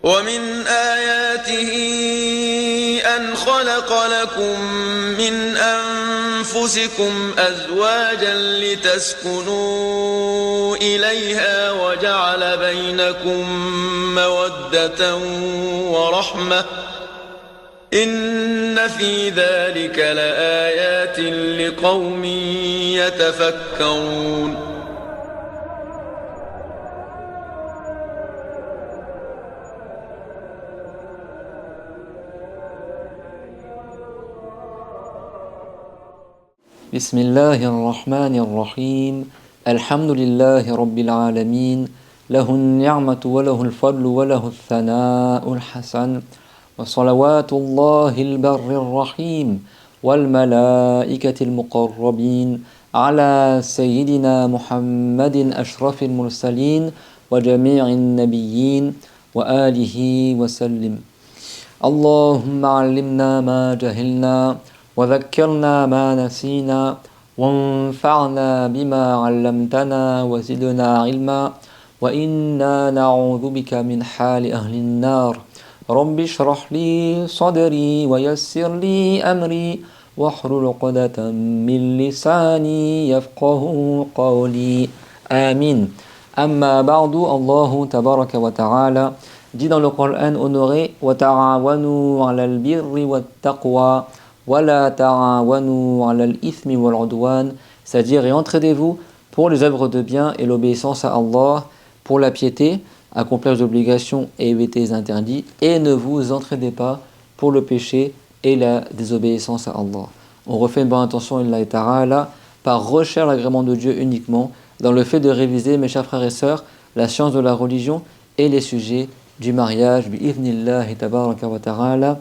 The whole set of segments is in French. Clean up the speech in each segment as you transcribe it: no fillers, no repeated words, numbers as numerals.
ومن آياته أن خلق لكم من أنفسكم أزواجا لتسكنوا إليها وجعل بينكم مودة ورحمة إن في ذلك لآيات لقوم يتفكرون بسم الله الرحمن الرحيم الحمد لله رب العالمين له النعمة وله الفضل وله الثناء الحسن وصلوات الله البر الرحيم والملائكة المقربين على سيدنا محمد أشرف المرسلين وجميع النبيين وآله وسلم اللهم علمنا ما جهلنا وذكرنا ما نسينا وانفعنا بما علمتنا وزدنا علما وإنا نعوذ بك من حال أهل النار رب اشرح لي صدري ويسر لي أمري واحلل عقدة من لساني يفقه قولي آمين أما بعد الله تبارك وتعالى dit dans le Coran honoré وتعاونوا على البر والتقوى وَلَا تَعَاوَنُوا عَلَى الْإِثْمِ وَالْعُدْوَانِ, c'est-à-dire et entraidez-vous pour les œuvres de bien et l'obéissance à Allah, pour la piété, accomplir les obligations et éviter les interdits, et ne vous entraidez pas pour le péché et la désobéissance à Allah. On refait une bonne intention Allah Ta'ala par recherche l'agrément de Dieu uniquement dans le fait de réviser, mes chers frères et sœurs, la science de la religion et les sujets du mariage, bi-idhnillahi tabaraka wa ta'ala,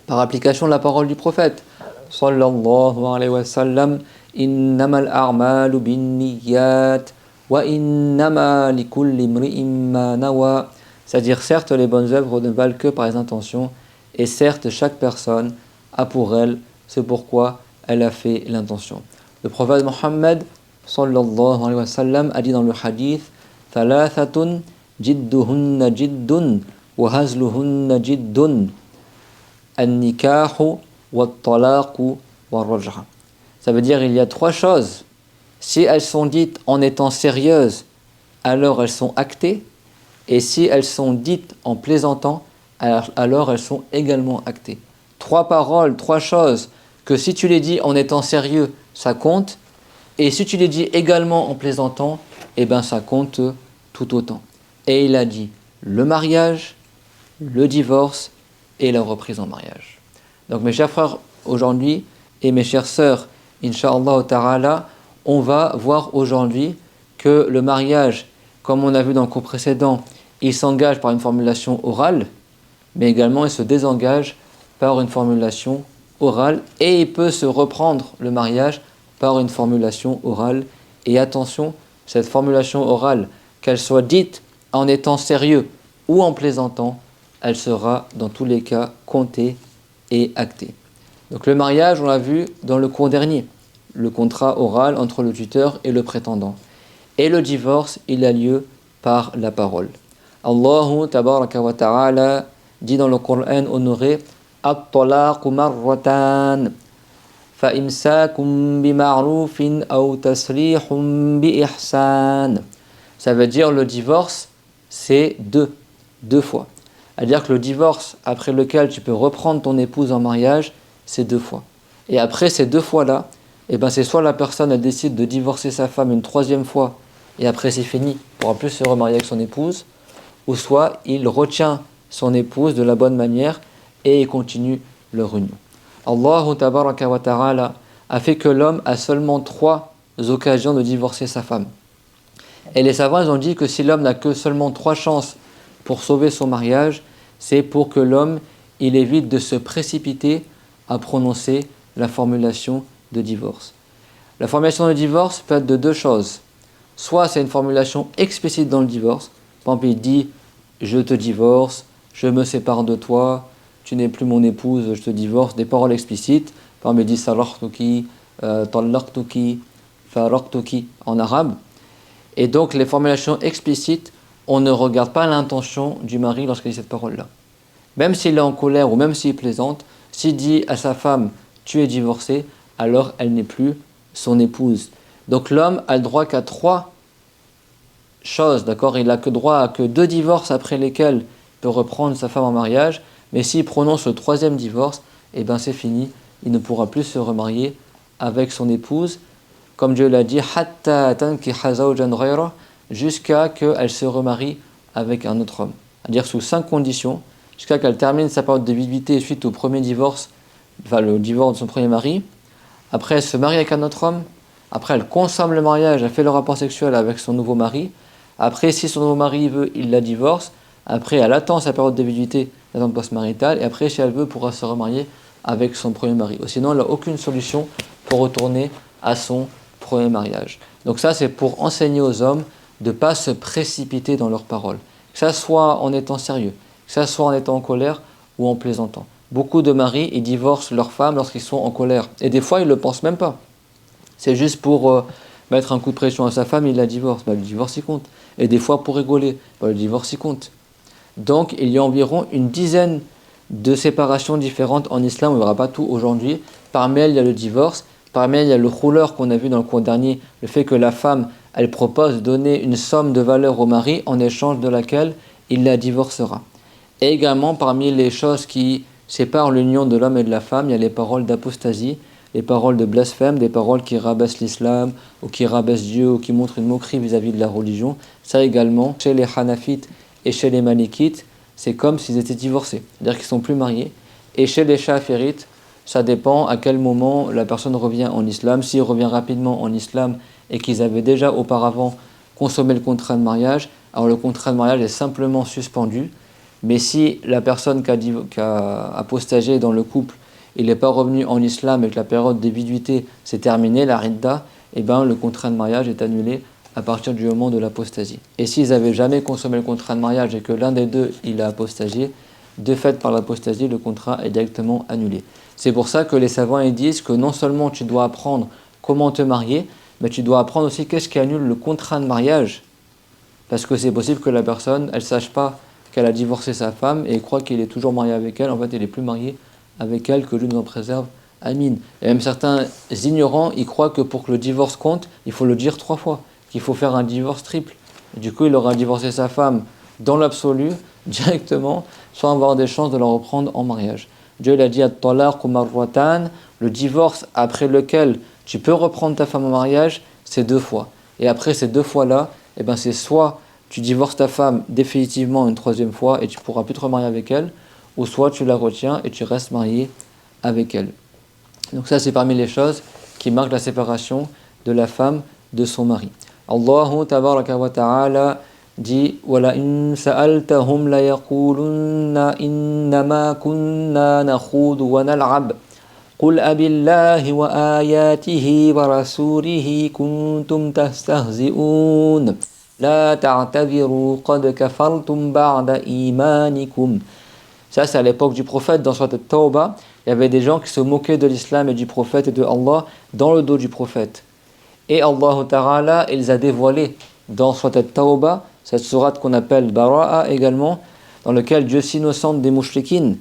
par application de la parole du prophète sallallahu alayhi wa sallam, innamal a'malu binniyat wa innama likulli imri'in ma nawa, c'est-à-dire certes les bonnes œuvres ne valent que par les intentions et certes chaque personne a pour elle ce pourquoi elle a fait l'intention. Le prophète Mohammed sallallahu alayhi wa sallam a dit dans le hadith thalathatun jidduhunna jiddun wa hazluhunna jiddun An-nikahu wa-talaqu wa-raj'a. Ça veut dire il y a trois choses. Si elles sont dites en étant sérieuses, alors elles sont actées. Et si elles sont dites en plaisantant, alors elles sont également actées. Trois paroles, trois choses que si tu les dis en étant sérieux, ça compte. Et si tu les dis également en plaisantant, eh ben ça compte tout autant. Et il a dit le mariage, le divorce et la reprise en mariage. Donc mes chers frères, aujourd'hui, et mes chères sœurs, Inch'Allah Ta'ala, on va voir aujourd'hui que le mariage, comme on a vu dans le cours précédent, il s'engage par une formulation orale, mais également il se désengage par une formulation orale, et il peut se reprendre le mariage par une formulation orale. Et attention, cette formulation orale, qu'elle soit dite en étant sérieux ou en plaisantant, elle sera dans tous les cas comptée et actée. Donc le mariage, on l'a vu dans le cours dernier, le contrat oral entre le tuteur et le prétendant. Et le divorce, il a lieu par la parole. Allahu tabaraka wa ta'ala dit dans le Coran honoré At-talaqu marratan fa imsakum bi ma'rufin aw tasrihun bi ihsan. Ça veut dire le divorce, c'est deux fois. C'est-à-dire que le divorce après lequel tu peux reprendre ton épouse en mariage, c'est 2 fois. Et après ces 2 fois-là, eh ben c'est soit la personne elle décide de divorcer sa femme une 3e fois, et après c'est fini, il ne pourra plus se remarier avec son épouse, ou soit il retient son épouse de la bonne manière et il continue leur union. Allah tabaraka wa ta'ala a fait que l'homme a seulement 3 occasions de divorcer sa femme. Et les savants ils ont dit que si l'homme n'a que seulement 3 chances pour sauver son mariage, c'est pour que l'homme il évite de se précipiter à prononcer la formulation de divorce. La formulation de divorce peut être de 2 choses. Soit c'est une formulation explicite dans le divorce. Par exemple, il dit « je te divorce, je me sépare de toi, tu n'es plus mon épouse, je te divorce », des paroles explicites. Par exemple, il dit « salaqtuki »,« talaqtuki »,« faraqtuki » en arabe. Et donc les formulations explicites on ne regarde pas l'intention du mari lorsqu'il dit cette parole-là. Même s'il est en colère ou même s'il plaisante, s'il dit à sa femme « tu es divorcée », alors elle n'est plus son épouse. Donc l'homme a le droit qu'à 3 choses, d'accord ? Il n'a que droit à que 2 divorces après lesquels il peut reprendre sa femme en mariage, mais s'il prononce le 3e divorce, eh bien c'est fini, il ne pourra plus se remarier avec son épouse. Comme Dieu l'a dit, hatta tankiha zawjan ghayra, jusqu'à qu'elle se remarie avec un autre homme. C'est-à-dire sous 5 conditions, jusqu'à qu'elle termine sa période de viduité suite au premier divorce, enfin le divorce de son premier mari. Après, elle se marie avec un autre homme. Après, elle consomme le mariage, elle fait le rapport sexuel avec son nouveau mari. Après, si son nouveau mari veut, il la divorce. Après, elle attend sa période de viduité, l'attente post-maritale. Et après, si elle veut, pourra se remarier avec son premier mari. Sinon, elle n'a aucune solution pour retourner à son premier mariage. Donc ça, c'est pour enseigner aux hommes de ne pas se précipiter dans leurs paroles. Que ça soit en étant sérieux, que ça soit en étant en colère ou en plaisantant. Beaucoup de maris, ils divorcent leurs femmes lorsqu'ils sont en colère. Et des fois, ils ne le pensent même pas. C'est juste pour mettre un coup de pression à sa femme, il la divorce. Le divorce, il compte. Et des fois, pour rigoler, le divorce, il compte. Donc, il y a environ une dizaine de séparations différentes en islam. On ne verra pas tout aujourd'hui. Parmi elles, il y a le divorce. Parmi elles, il y a le khulur qu'on a vu dans le cours dernier. Le fait que la femme, elle propose de donner une somme de valeur au mari en échange de laquelle il la divorcera. Et également, parmi les choses qui séparent l'union de l'homme et de la femme, il y a les paroles d'apostasie, les paroles de blasphème, des paroles qui rabaissent l'islam, ou qui rabaissent Dieu, ou qui montrent une moquerie vis-à-vis de la religion. Ça également, chez les Hanafites et chez les Malikites, c'est comme s'ils étaient divorcés, c'est-à-dire qu'ils ne sont plus mariés. Et chez les Shafirites, ça dépend à quel moment la personne revient en islam. S'il revient rapidement en islam et qu'ils avaient déjà auparavant consommé le contrat de mariage, alors le contrat de mariage est simplement suspendu. Mais si la personne qui a apostagé dans le couple, il n'est pas revenu en islam et que la période de viduité s'est terminée, la ridda, eh ben, le contrat de mariage est annulé à partir du moment de l'apostasie. Et s'ils n'avaient jamais consommé le contrat de mariage et que l'un des deux il a apostagé, de fait par l'apostasie, le contrat est directement annulé. C'est pour ça que les savants ils disent que non seulement tu dois apprendre comment te marier, mais tu dois apprendre aussi qu'est-ce qui annule le contrat de mariage. Parce que c'est possible que la personne, elle ne sache pas qu'elle a divorcé sa femme et croit qu'il est toujours marié avec elle. En fait, il n'est plus marié avec elle, que Dieu nous en préserve. Amin. Et même certains ignorants, ils croient que pour que le divorce compte, il faut le dire 3 fois, qu'il faut faire un divorce triple. Et du coup, il aura divorcé sa femme dans l'absolu, directement, sans avoir des chances de la reprendre en mariage. Dieu l'a dit à Talaq ou Marwatan, le divorce après lequel tu peux reprendre ta femme en mariage, c'est 2 fois. Et après ces 2 fois-là, eh ben c'est soit tu divorces ta femme définitivement une 3e fois et tu ne pourras plus te remarier avec elle, ou soit tu la retiens et tu restes marié avec elle. Donc ça, c'est parmi les choses qui marquent la séparation de la femme de son mari. Allah tabaraka wa ta'ala dit « Wala in sa'altahum la yaqulunna innama kunna nakhudu wa nal'ab. Qul abillahi wa ayatihi wa rasulihi kuntum tastahzi'un. La ta'tabiru qad kafartum ba'da imanikum. » Ça, c'est à l'époque du prophète, dans Surat At-Tawbah, il y avait des gens qui se moquaient de l'islam et du prophète et de Allah dans le dos du prophète. Et Allah Ta'ala, il les a dévoilés dans Surat At-Tawbah, cette sourate qu'on appelle Bara'a également, dans laquelle Dieu s'innocente des mouchriquines,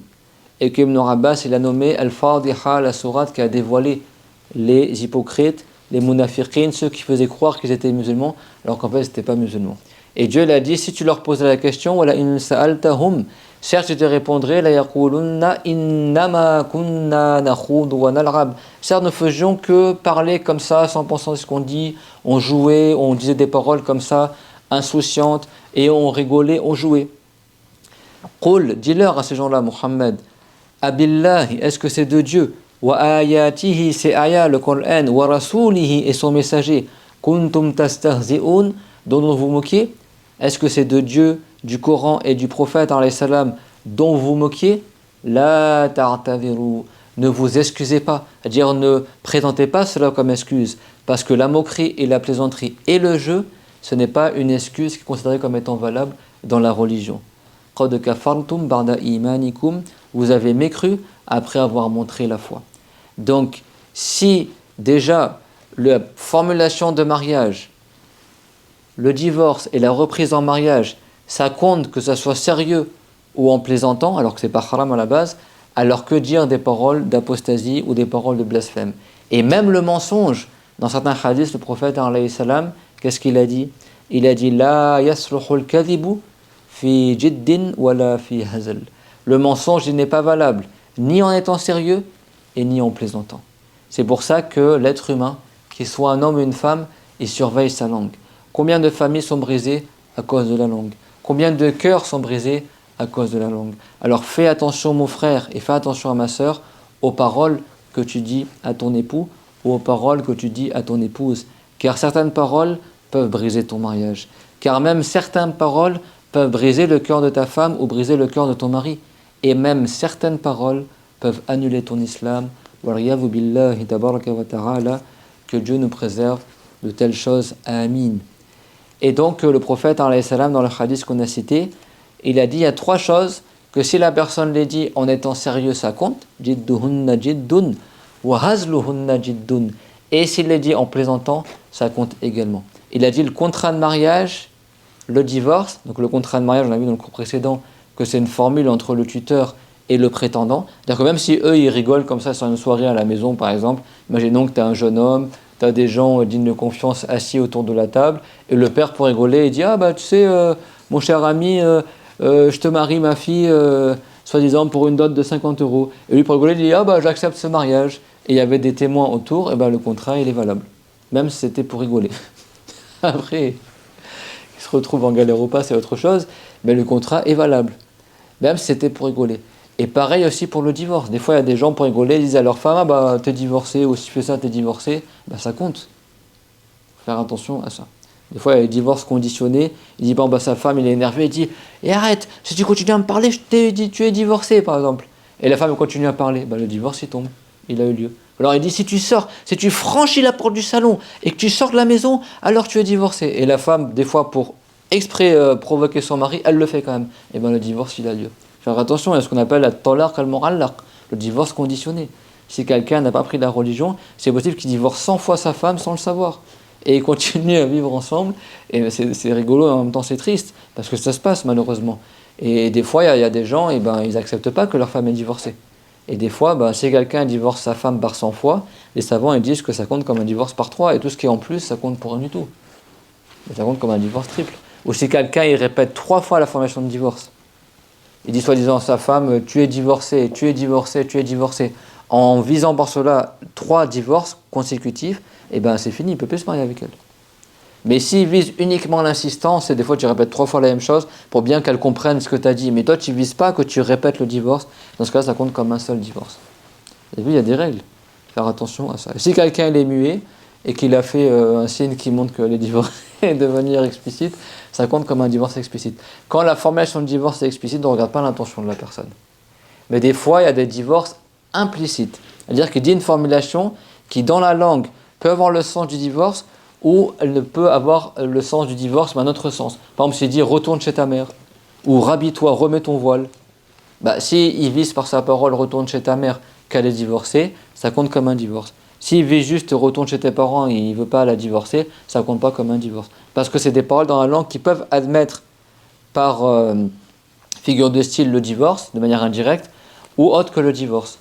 et qu'Ibn Abbas, il a nommé Al-Fadiha, la sourate qui a dévoilé les hypocrites, les munafiqines, ceux qui faisaient croire qu'ils étaient musulmans, alors qu'en fait, ils n'étaient pas musulmans. Et Dieu l'a dit, si tu leur posais la question, Wala in sa'altahum, certes, je te répondrai, la yaqulunna innama kunna nakhudu wa nal'ab. Certes, nous faisions que parler comme ça, sans penser à ce qu'on dit, on jouait, on disait des paroles comme ça, insouciantes, et on rigolait, on jouait. Qul, dis-leur à ces gens-là, Muhammad, abillahi, est-ce que c'est de Dieu, wa ayatihi, c'est ayat, le Coran, wa rasulihi, et son messager, kuntum tastahzi'un, dont vous vous moquez, est-ce que c'est de Dieu, du Coran et du prophète alayhi salam dont vous vous moquiez? La ta'taviru, ne vous excusez pas, c'est-à-dire ne présentez pas cela comme excuse, parce que la moquerie et la plaisanterie et le jeu, ce n'est pas une excuse qui est considérée comme étant valable dans la religion. Qad kafartum ba'da imanikum, vous avez mécru après avoir montré la foi. Donc, si déjà la formulation de mariage, le divorce et la reprise en mariage, ça compte que ça soit sérieux ou en plaisantant, alors que c'est pas haram à la base, alors que dire des paroles d'apostasie ou des paroles de blasphème. Et même le mensonge, dans certains hadiths, le prophète, alayhi salam, qu'est-ce qu'il a dit? Il a dit La yasluhul kadhibu fi jiddin wala fi hazal. Le mensonge, il n'est pas valable, ni en étant sérieux et ni en plaisantant. C'est pour ça que l'être humain, qu'il soit un homme ou une femme, il surveille sa langue. Combien de familles sont brisées à cause de la langue? Combien de cœurs sont brisés à cause de la langue? Alors fais attention mon frère et fais attention à ma sœur aux paroles que tu dis à ton époux ou aux paroles que tu dis à ton épouse. Car certaines paroles peuvent briser ton mariage. Car même certaines paroles peuvent briser le cœur de ta femme ou briser le cœur de ton mari. Et même certaines paroles peuvent annuler ton islam. Waliyadhu billahi tabaraka wa ta'ala, que Dieu nous préserve de telles choses. Amin. Et donc le prophète alayhi salam, dans le hadith qu'on a cité, il a dit il y a 3 choses que si la personne les dit en étant sérieux, ça compte. Jidduhunna jiddun wa hazluhunna jiddun. Et s'il les dit en plaisantant, ça compte également. Il a dit le contrat de mariage, le divorce. Donc le contrat de mariage, on a vu dans le cours précédent que c'est une formule entre le tuteur et le prétendant. C'est-à-dire que même si eux, ils rigolent comme ça sur une soirée à la maison, par exemple, imaginons que tu as un jeune homme, tu as des gens dignes de confiance assis autour de la table, et le père, pour rigoler, il dit « Ah bah tu sais, mon cher ami, je te marie ma fille, soi-disant pour une dot de 50 €. » Et lui, pour rigoler, il dit « Ah bah j'accepte ce mariage. » Et il y avait des témoins autour, et ben le contrat, il est valable. Même si c'était pour rigoler. Après, il se retrouve en galère ou pas, c'est autre chose, mais le contrat est valable. Même si c'était pour rigoler. Et pareil aussi pour le divorce. Des fois, il y a des gens pour rigoler, ils disent à leur femme, ah bah t'es divorcé, ou si tu fais ça, t'es divorcé. Bah ça compte. Faut faire attention à ça. Des fois, il y a des divorces conditionnés. Il dit, bon bah sa femme, il est énervé, il dit, et arrête, si tu continues à me parler, je t'ai dit, tu es divorcé, par exemple. Et la femme continue à parler, bah le divorce, il tombe. Il a eu lieu. Alors il dit, si tu sors, si tu franchis la porte du salon, et que tu sors de la maison, alors tu es divorcé. Et la femme, des fois, pour exprès provoquer son mari, elle le fait quand même. Et bien le divorce, il a lieu. Faire attention à ce qu'on appelle la talaq al-mu'allaq, le divorce conditionné. Si quelqu'un n'a pas pris la religion, c'est possible qu'il divorce 100 fois sa femme sans le savoir. Et ils continuent à vivre ensemble. Et c'est rigolo et en même temps c'est triste, parce que ça se passe malheureusement. Et des fois, il y a des gens, et ben, ils n'acceptent pas que leur femme est divorcée. Et des fois, ben, si quelqu'un divorce sa femme par 100 fois, les savants ils disent que ça compte comme un divorce par 3, et tout ce qui est en plus, ça compte pour rien du tout. Et ça compte comme un divorce triple. Ou si quelqu'un il répète 3 fois la formation de divorce, il dit soi-disant à sa femme, tu es divorcé, tu es divorcé, tu es divorcé, en visant par cela 3 divorces consécutifs, et ben c'est fini, il ne peut plus se marier avec elle. Mais s'il vise uniquement l'insistance, et des fois tu répètes 3 fois la même chose, pour bien qu'elle comprenne ce que tu as dit, mais toi tu ne vises pas que tu répètes le divorce, dans ce cas ça compte comme un seul divorce. Vous avez vu, il y a des règles, faire attention à ça. Et si quelqu'un il est muet, et qu'il a fait un signe qui montre que les divorces est de manière explicite, ça compte comme un divorce explicite. Quand la formation de divorce est explicite, on ne regarde pas l'intention de la personne. Mais des fois, il y a des divorces implicites. C'est-à-dire qu'il dit une formulation qui, dans la langue, peut avoir le sens du divorce, ou elle ne peut avoir le sens du divorce, mais un autre sens. Par exemple, s'il dit « retourne chez ta mère » ou « rhabille-toi, remets ton voile », bah, s'il vise par sa parole « retourne chez ta mère » qu'elle est divorcée, ça compte comme un divorce. S'il vit juste retourne chez tes parents et il ne veut pas la divorcer, ça ne compte pas comme un divorce. Parce que c'est des paroles dans la langue qui peuvent admettre par figure de style le divorce, de manière indirecte, ou autre que le divorce.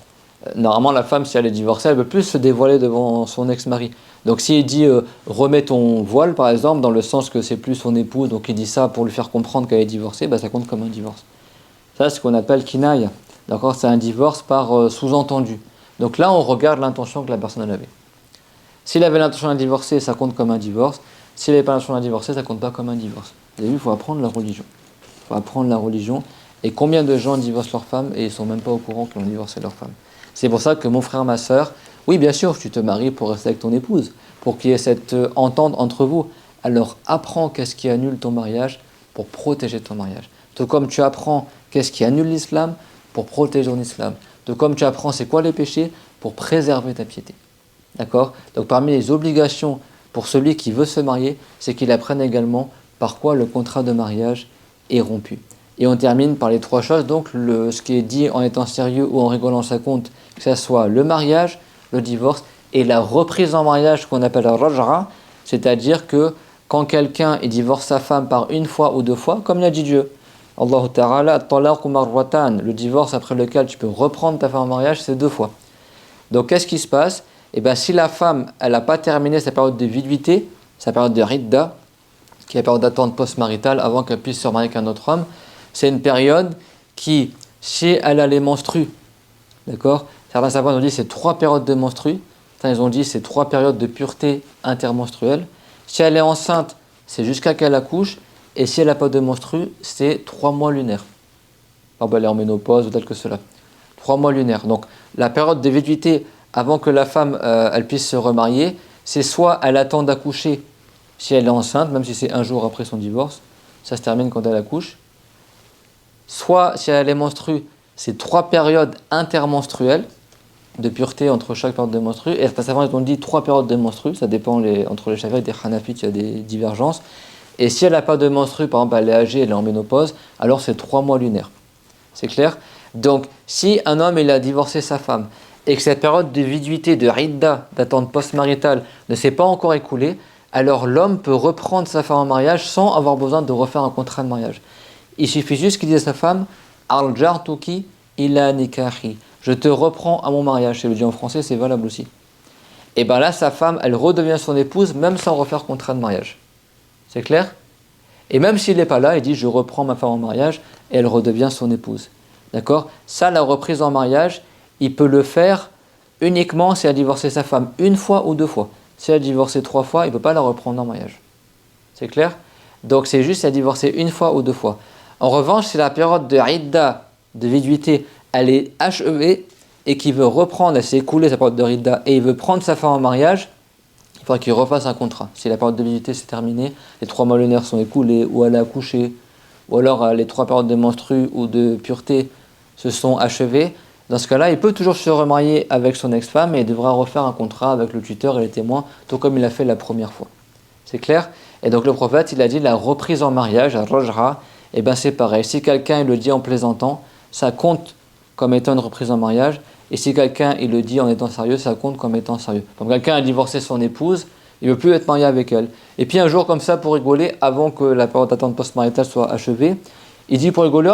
Normalement, la femme, si elle est divorcée, elle ne peut plus se dévoiler devant son ex-mari. Donc s'il dit remets ton voile, par exemple, dans le sens que c'est plus son épouse, donc il dit ça pour lui faire comprendre qu'elle est divorcée, bah, ça compte comme un divorce. Ça, c'est ce qu'on appelle kinaya. D'accord, c'est un divorce par sous-entendu. Donc là, on regarde l'intention que la personne avait. S'il avait l'intention de divorcer, ça compte comme un divorce. S'il n'avait pas l'intention de divorcer, ça ne compte pas comme un divorce. Vous avez vu, il faut apprendre la religion. Il faut apprendre la religion. Et combien de gens divorcent leur femme et ils ne sont même pas au courant qu'ils ont divorcé leur femme. C'est pour ça que mon frère, ma soeur, oui, bien sûr, tu te maries pour rester avec ton épouse, pour qu'il y ait cette entente entre vous. Alors apprends qu'est-ce qui annule ton mariage pour protéger ton mariage. Tout comme tu apprends qu'est-ce qui annule l'islam pour protéger ton islam. Tout comme tu apprends c'est quoi les péchés pour préserver ta piété. D'accord ? Donc parmi les obligations pour celui qui veut se marier, c'est qu'il apprenne également par quoi le contrat de mariage est rompu. Et on termine par les 3 choses, donc ce qui est dit en étant sérieux ou en rigolant ça compte, que ce soit le mariage, le divorce et la reprise en mariage qu'on appelle la raj'a, c'est-à-dire que quand quelqu'un il divorce sa femme par une fois ou deux fois, comme l'a dit Dieu. Allah Ta'ala, at-talaqu marratan, le divorce après lequel tu peux reprendre ta femme en mariage, c'est deux fois. Donc qu'est-ce qui se passe? Eh bien, si la femme, elle n'a pas terminé sa période de viduité, sa période de ridda, qui est la période d'attente post-maritale avant qu'elle puisse se remarier avec un autre homme, c'est une période qui, si elle a les menstrues, d'accord? Certains savants ont dit c'est 3 périodes de menstrues, certains ils ont dit c'est 3 périodes de pureté intermenstruelle. Si elle est enceinte, c'est jusqu'à qu'elle accouche, et si elle n'a pas de menstrues, c'est 3 mois lunaires. Par exemple, elle est en ménopause ou tel que cela. 3 mois lunaires. Donc la période de viduité avant que la femme elle puisse se remarier, c'est soit elle attend d'accoucher si elle est enceinte, même si c'est un jour après son divorce, ça se termine quand elle accouche. Soit si elle est menstrue, c'est 3 périodes intermenstruelles de pureté entre chaque période de menstrue. Et certains savants ils ont dit 3 périodes de menstrue, ça dépend entre les Shafi'ites et les Hanafites, il y a des divergences. Et si elle n'a pas de menstrue, par exemple elle est âgée, elle est en ménopause, alors c'est 3 mois lunaires. C'est clair? Donc si un homme il a divorcé sa femme et que cette période de viduité, de ridda, d'attente post-maritale ne s'est pas encore écoulée, alors l'homme peut reprendre sa femme en mariage sans avoir besoin de refaire un contrat de mariage. Il suffit juste qu'il dise à sa femme « Arjartuki ila nikahi » je te reprends à mon mariage. C'est le dit en français, c'est valable aussi. Et bien là, sa femme, elle redevient son épouse même sans refaire contrat de mariage. C'est clair? Et même s'il n'est pas là, il dit « je reprends ma femme en mariage » et elle redevient son épouse. D'accord? Ça, la reprise en mariage, il peut le faire uniquement si elle a divorcé sa femme une fois ou deux fois. Si elle a divorcé 3 fois, il ne peut pas la reprendre en mariage. C'est clair? Donc c'est juste si elle a divorcé une fois ou deux fois. En revanche, si la période de ridda, de viduité, elle est achevée et qu'il veut reprendre, elle s'est écoulée sa période de ridda et il veut prendre sa femme en mariage, il faudra qu'il refasse un contrat. Si la période de viduité s'est terminée, les 3 mois lunaires sont écoulés, ou elle a accouché, ou alors les 3 périodes de menstrues ou de pureté se sont achevées, dans ce cas-là, il peut toujours se remarier avec son ex-femme et il devra refaire un contrat avec le tuteur et les témoins, tout comme il a fait la première fois. C'est clair? Et donc le prophète, il a dit la reprise en mariage, rajra, et bien c'est pareil. Si quelqu'un il le dit en plaisantant, ça compte comme étant une reprise en mariage. Et si quelqu'un il le dit en étant sérieux, ça compte comme étant sérieux. Donc quelqu'un a divorcé son épouse, il ne veut plus être marié avec elle. Et puis un jour comme ça, pour rigoler, avant que la période d'attente post-maritale soit achevée, il dit pour rigoler,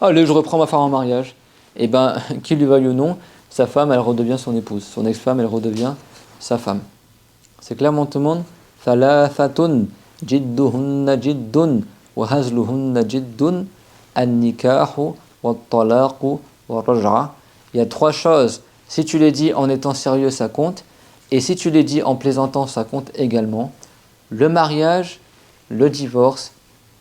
allez, je reprends ma femme en mariage. Et bien, qu'il lui veuille ou non, sa femme, elle redevient son épouse. Son ex-femme, elle redevient sa femme. C'est clairement tout le monde? Thalathatun jidduhunna jiddun wa hazluhunna jiddun an-nikahu wat-talaqu wa-raj'a. Il y a 3 choses. Si tu les dis en étant sérieux, ça compte. Et si tu les dis en plaisantant, ça compte également. Le mariage, le divorce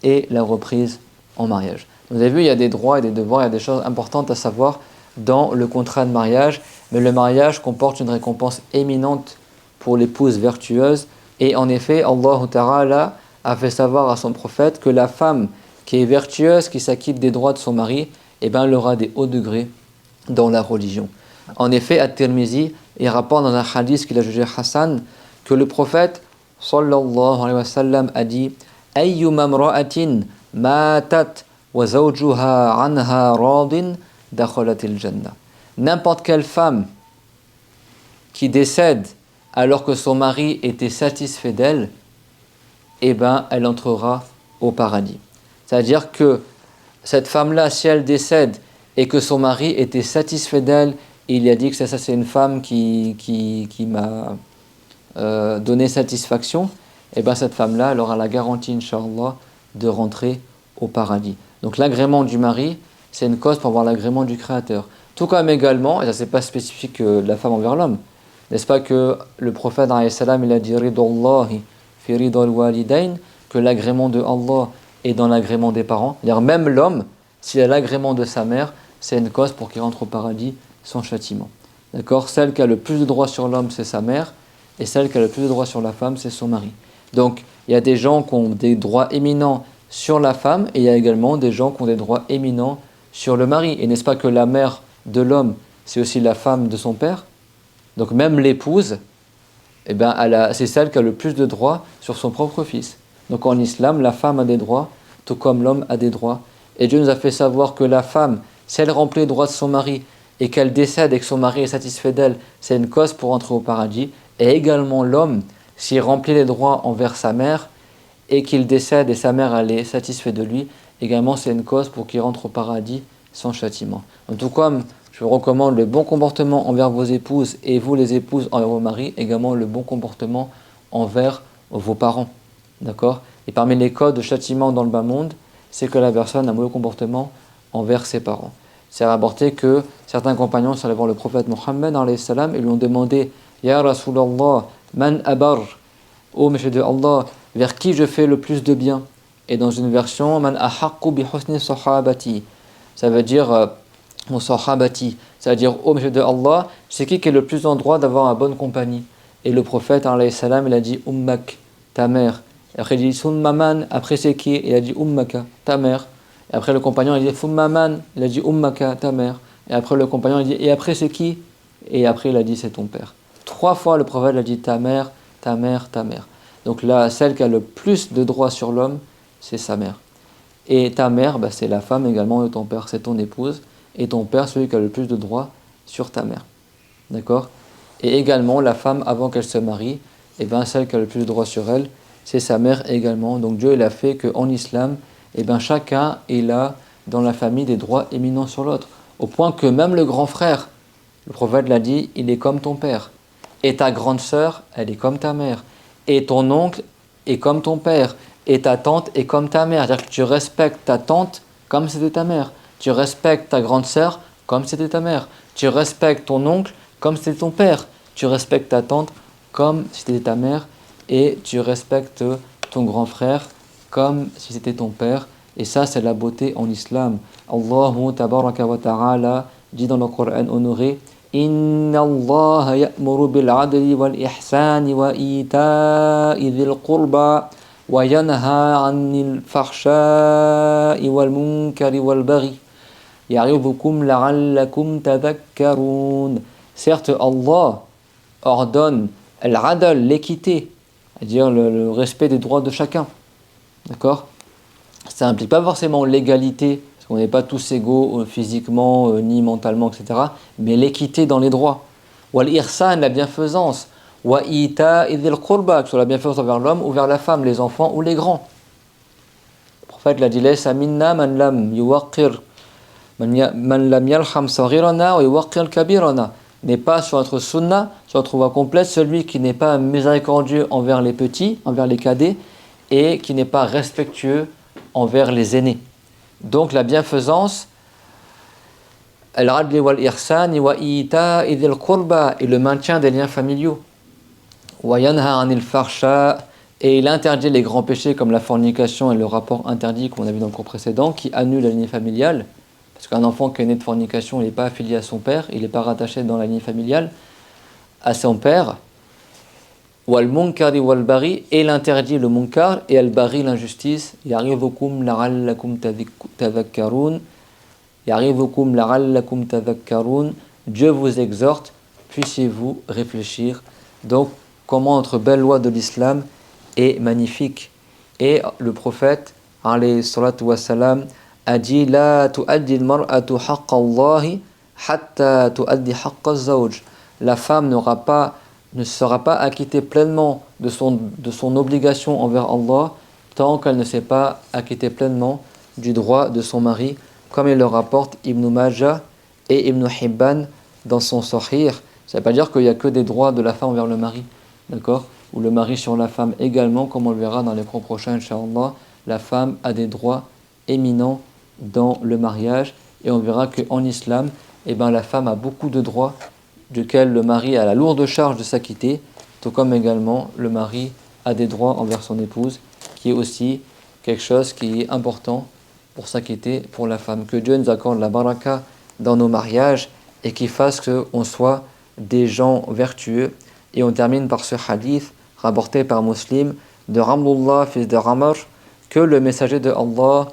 et la reprise en mariage. Vous avez vu, il y a des droits et des devoirs, il y a des choses importantes à savoir dans le contrat de mariage. Mais le mariage comporte une récompense éminente pour l'épouse vertueuse. Et en effet, Allah Ta'ala a fait savoir à son prophète que la femme qui est vertueuse, qui s'acquitte des droits de son mari, elle aura des hauts degrés dans la religion. En effet, At-Tirmizi, il rapporte dans un hadith qu'il a jugé Hassan, que le prophète sallallahu alayhi wa sallam a dit « Ayyuma mra'atin matat wa zawjuha anha radin dakhalatil jannah » N'importe quelle femme qui décède alors que son mari était satisfait d'elle, elle entrera au paradis. C'est-à-dire que cette femme-là, si elle décède et que son mari était satisfait d'elle, il lui a dit que ça c'est une femme qui m'a donné satisfaction, cette femme-là, elle aura la garantie, Inch'Allah, de rentrer au paradis. Donc l'agrément du mari, c'est une cause pour avoir l'agrément du Créateur. Tout comme également, et ça c'est pas spécifique de la femme envers l'homme, n'est-ce pas que le prophète alayhi salam, il a dit ridallahi fi ridal walidain, que l'agrément de Allah est dans l'agrément des parents. C'est-à-dire même l'homme, s'il a l'agrément de sa mère, c'est une cause pour qu'il rentre au paradis sans châtiment. D'accord? Celle qui a le plus de droits sur l'homme, c'est sa mère, et celle qui a le plus de droits sur la femme, c'est son mari. Donc il y a des gens qui ont des droits éminents sur la femme, et il y a également des gens qui ont des droits éminents sur le mari. Et n'est-ce pas que la mère de l'homme, c'est aussi la femme de son père? Donc même l'épouse, c'est celle qui a le plus de droits sur son propre fils. Donc en islam, la femme a des droits, tout comme l'homme a des droits. Et Dieu nous a fait savoir que la femme, si elle remplit les droits de son mari et qu'elle décède et que son mari est satisfait d'elle, c'est une cause pour entrer au paradis. Et également l'homme, s'il remplit les droits envers sa mère et qu'il décède et sa mère elle est satisfaite de lui, également c'est une cause pour qu'il rentre au paradis sans châtiment. En tout cas, je vous recommande le bon comportement envers vos épouses et vous les épouses envers vos maris, également le bon comportement envers vos parents. D'accord? Et parmi les codes de châtiment dans le bas monde, c'est que la personne a un mauvais comportement envers ses parents. C'est rapporté que certains compagnons sont allés voir le prophète Mohammed et lui ont demandé Ya Rasulallah, man abar, ô Messie de Allah, vers qui je fais le plus de bien? Et dans une version, man ahaqqu bi husni sahabati, ça veut dire mon sahabati, ça veut dire ô Messie de Allah, c'est qui est le plus en droit d'avoir une bonne compagnie? Et le prophète il a dit ummak, ta mère. Et après il dit summaman, après c'est qui? Il a dit ummaka, ta mère. Et après le compagnon il dit Fummaman, il a dit Ummaka, ta mère. Et après le compagnon il dit et après c'est qui? Et après il a dit c'est ton père. 3 fois le prophète a dit ta mère, ta mère, ta mère. Donc là, celle qui a le plus de droits sur l'homme, c'est sa mère. Et ta mère, c'est la femme également de ton père, c'est ton épouse. Et ton père, celui qui a le plus de droits sur ta mère. D'accord? Et également la femme avant qu'elle se marie, celle qui a le plus de droits sur elle, c'est sa mère également. Donc Dieu il a fait qu'en islam, chacun il a dans la famille des droits éminents sur l'autre, au point que même le grand frère, le prophète l'a dit, il est comme ton père, et ta grande sœur, elle est comme ta mère, et ton oncle est comme ton père, et ta tante est comme ta mère. C'est-à-dire que tu respectes ta tante comme si c'était ta mère, tu respectes ta grande sœur comme si c'était ta mère, tu respectes ton oncle comme si c'était ton père, tu respectes ta tante comme si c'était ta mère, et tu respectes ton grand frère comme si c'était ton père. Et ça, c'est la beauté en islam. Allah tabaraka wa ta'ala dit dans le Coran honoré Inna Allah ya'muru bil adli wal ihsani wa ita'i dhil qurba wa yanha 'anil fahsha'i wal munkari wal baghi ya'idhukum la'allakum tadhakkarun. Certes, Allah ordonne al-adl, l'équité, c'est-à-dire le respect des droits de chacun. D'accord? Ça n'implique pas forcément l'égalité, parce qu'on n'est pas tous égaux physiquement, ni mentalement, etc. Mais l'équité dans les droits. Wal ihsan, la bienfaisance. Wa ita idhil qurba, que ce soit la bienfaisance envers l'homme ou vers la femme, les enfants ou les grands. Le prophète l'a dit Laysa minna man lam yuwaqqir, man lam yalham saghirana wa yuwaqqir kabirana. N'est pas sur notre sunna, sur notre voie complète, celui qui n'est pas miséricordieux envers les petits, envers les cadets, et qui n'est pas respectueux envers les aînés. Donc la bienfaisance, al-adli wal ihsan wa ita'i dhil qurba, et le maintien des liens familiaux. Wa yanha 'anil fahsha, et il interdit les grands péchés comme la fornication et le rapport interdit qu'on a vu dans le cours précédent, qui annule la lignée familiale. Parce qu'un enfant qui est né de fornication, il n'est pas affilié à son père, il n'est pas rattaché dans la lignée familiale à son père. Wal munkari wal bari, et l'interdit le munkar, et al bari l'injustice. Ya'idhukum la'allakum tadhakkarun. Ya'idhukum la'allakum tadhakkarun. Dieu vous exhorte, puissiez-vous réfléchir. Donc, comment notre belle loi de l'islam est magnifique. Et le prophète, alayhi salatu wassalam, a dit La tu'addi al-mar'atu haqqa Allahi hatta tu'addi haqqa az-zawj. La femme ne sera pas acquittée pleinement de son obligation envers Allah tant qu'elle ne s'est pas acquittée pleinement du droit de son mari, comme il le rapporte Ibn Majah et Ibn Hibban dans son Sahih. Ça ne veut pas dire qu'il n'y a que des droits de la femme envers le mari, d'accord? Ou le mari sur la femme également, comme on le verra dans les cours prochains, Inch'Allah. La femme a des droits éminents dans le mariage, et on verra qu'en islam, la femme a beaucoup de droits duquel le mari a la lourde charge de s'acquitter, tout comme également le mari a des droits envers son épouse, qui est aussi quelque chose qui est important pour s'acquitter pour la femme. Que Dieu nous accorde la baraka dans nos mariages et qu'il fasse qu'on soit des gens vertueux. Et on termine par ce hadith rapporté par Muslim de Ramlullah, fils de Ramar, que le messager de Allah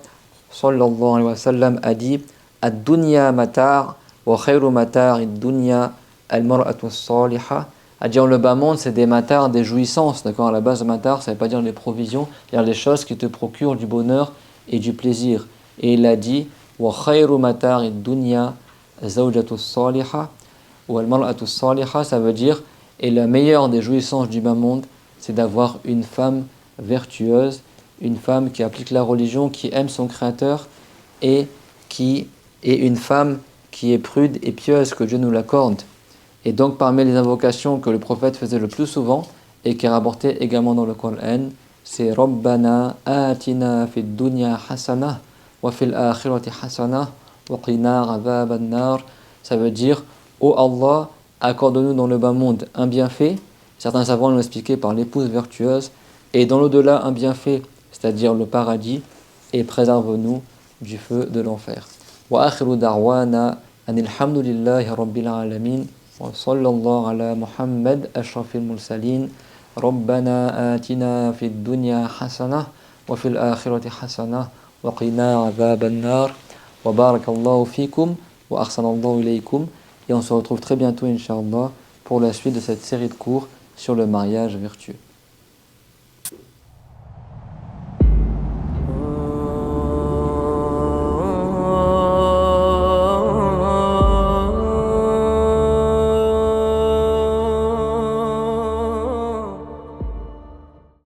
sallallahu alayhi wa sallam a dit Ad-dunya matar wa khayru matar ad-dunya al-mar'atu as-salihah. À dire le bas monde, c'est des matars, des jouissances, d'accord? À la base, matar, ça ne veut pas dire les provisions, c'est-à-dire les choses qui te procurent du bonheur et du plaisir. Et il a dit wa khayru matar ad-dunya zawjatu as-salihah wa al-mar'atu as-salihah, ça veut dire et la meilleure des jouissances du bas monde, c'est d'avoir une femme vertueuse, une femme qui applique la religion, qui aime son Créateur et qui est une femme qui est prude et pieuse, que Dieu nous l'accorde. Et donc parmi les invocations que le prophète faisait le plus souvent et qui est rapporté également dans le Coran, c'est Rabbana atina fid dunya hasana wa fil akhirati hasana wa qina adhaban nar. Ça veut dire ô Allah, accorde-nous dans le bas monde un bienfait. Certains savants l'ont expliqué par l'épouse vertueuse, et dans l'au-delà un bienfait, c'est-à-dire le paradis, et préserve-nous du feu de l'enfer. Wa akhiru da'wana anil hamdulillahi rabbil alamin wa sallallahu ala Muhammad ashrafil mursalin. ربنا آتنا في الدنيا حسنة وفي الآخرة حسنة وقنا عذاب النار وبارك الله فيكم وأحسن الله إليكم. Et on se retrouve très bientôt, Inch'Allah, pour la suite de cette série de cours sur le mariage vertueux.